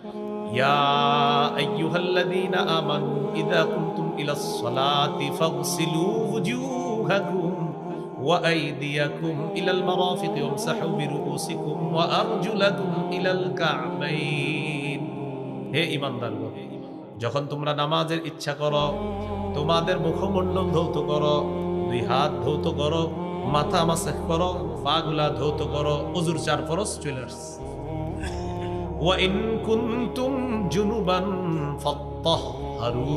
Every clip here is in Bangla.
ইয়া আইয়ুহাল্লাযীনা আমানু ইযা কুমতুম ইলাস সালাতি ফাগসিলু ওয়ুজুহাকুম ওয়া আইদিয়াকুম ইলাল মারাফিকি ওয়ামসাহু বিরুউসিকুম ওয়া আরজুলাকুম ইলাল কা'বাইন। হে ঈমানদারগণ, যখন তোমরা নামাজের ইচ্ছা করো, তোমাদের মুখমণ্ডল ধৌত করো, দুই হাত ধৌত করো, মাথা মাসাহ করো, পাগুলা ধৌত করো। ওযুর 4 ফরজ চলে আসছে। ওয়া ইন কুনতুম জুনুবান ফাত্তাহহারু,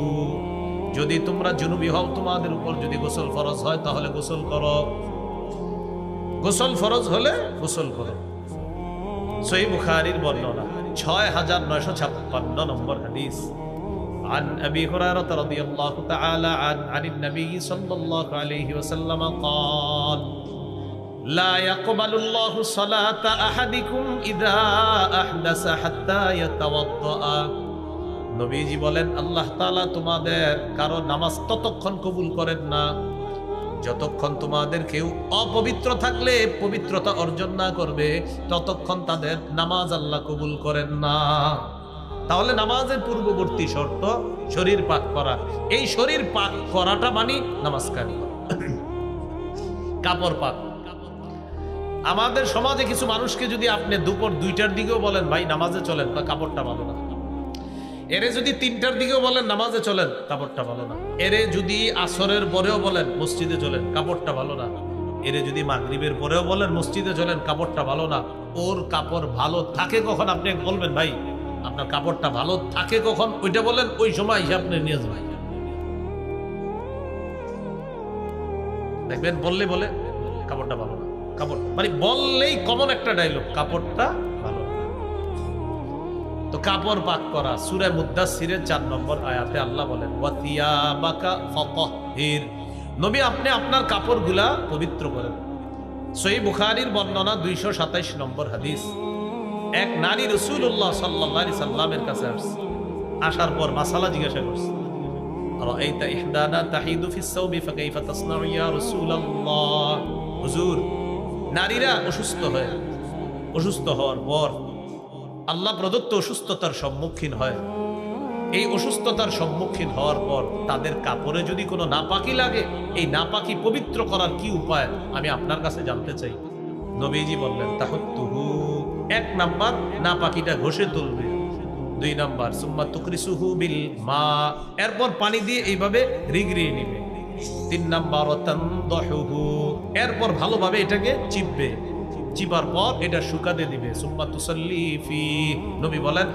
যদি তোমরা জুনুবী হও, তোমাদের উপর যদি গোসল ফরজ হয় তাহলে গোসল করো। গোসল ফরজ হলে গোসল করো। সহিহ বুখারীর বর্ণনা 6956 নম্বর হাদিস। عن أبي هريرة رضي الله تعالى عن النبي صلى الله عليه وسلم قال لا يقبل الله صلاة أحدكم إذا أحدث حتى يتوضأ। নবীজি বলেন, আল্লাহ তাআলা তোমাদের কারো নামাজ ততক্ষণ কবুল করেন না যতক্ষণ তোমাদের কেউ অপবিত্র থাকলে পবিত্রতা অর্জন না করবে, ততক্ষণ তাদের নামাজ আল্লাহ কবুল করেন না। তাহলে নামাজের পূর্ববর্তী শর্ত শরীর পাক করা। এই শরীর পাক করাটা মানে নামাজ কায়েম করা। কাপড় পাক। আমাদের সমাজে কিছু মানুষকে যদি আপনি দুপুর 2টার দিকেও বলেন ভাই নামাজে চলেন, কাপড়টা ভালো না। এরে যদি 3টার দিকেও বলেন নামাজে চলেন, কাপড়টা ভালো না। এরে যদি আসরের পরেও বলেন মসজিদে চলেন, কাপড়টা ভালো না। এরে যদি মাগরিবের পরেও বলেন মসজিদে চলেন, কাপড়টা ভালো না। ওর কাপড় ভালো থাকে কখন আপনি বলবেন ভাই আপনার কাপড়টা ভালো থাকে কখন, ওইটা বলেন, ওই সময় হিসাব আপনি নিয়ে যাবেন। দেখবেন বললে বলে কাপড়টা ভালো না, কাপড় মানে বললেই কমন একটা ডায়লগ, কাপড়টা ভালো না। তো কাপড় পাক করা, সূরা মুদ্দাসসিরের 4 নম্বর আয়াতে আল্লাহ বলেন ওয়াতিয়াবাকা ফাতাহহির, নবী আপনি আপনার কাপড়গুলা পবিত্র করেন। সহিহ বুখারীর বর্ণনা 227 নম্বর হাদিস। এক নারী রাসূলুল্লাহ সাল্লাল্লাহু আলাইহি সাল্লামের কাছে আসছে। আসার পর মাসালা জিজ্ঞাসা করছে, রাআইতা ইহদানা তাহিদু ফিস সাওবি ফাকাইফা তাসনাউ ইয়া রাসূলুল্লাহ। হুজুর, নারীরা অসুস্থ হওয়ার পর আল্লাহ প্রদত্ত অসুস্থতার সম্মুখীন হয়। এই অসুস্থতার সম্মুখীন হওয়ার পর তাদের কাপড়ে যদি কোনো নাপাকি লাগে, এই নাপাকি পবিত্র করার কি উপায় আমি আপনার কাছে জানতে চাই। নবীজি বললেন তাহুত্তুহু, 1 নাম্বার নাপাকিটা ঘষে তুলবে। 2 নাম্বার সুম্মা তুকরিসুহু বিল মা, এরপর পানি দিয়ে এইভাবে রিগড়িয়ে নেবে। 3 নাম্বার তানদাহুহু, এরপর ভালোভাবে এটাকে চিপবে। চিপার পর এটা শুকাতে দিবে। সুম্মা তুসাল্লি ফি, নবী বলেন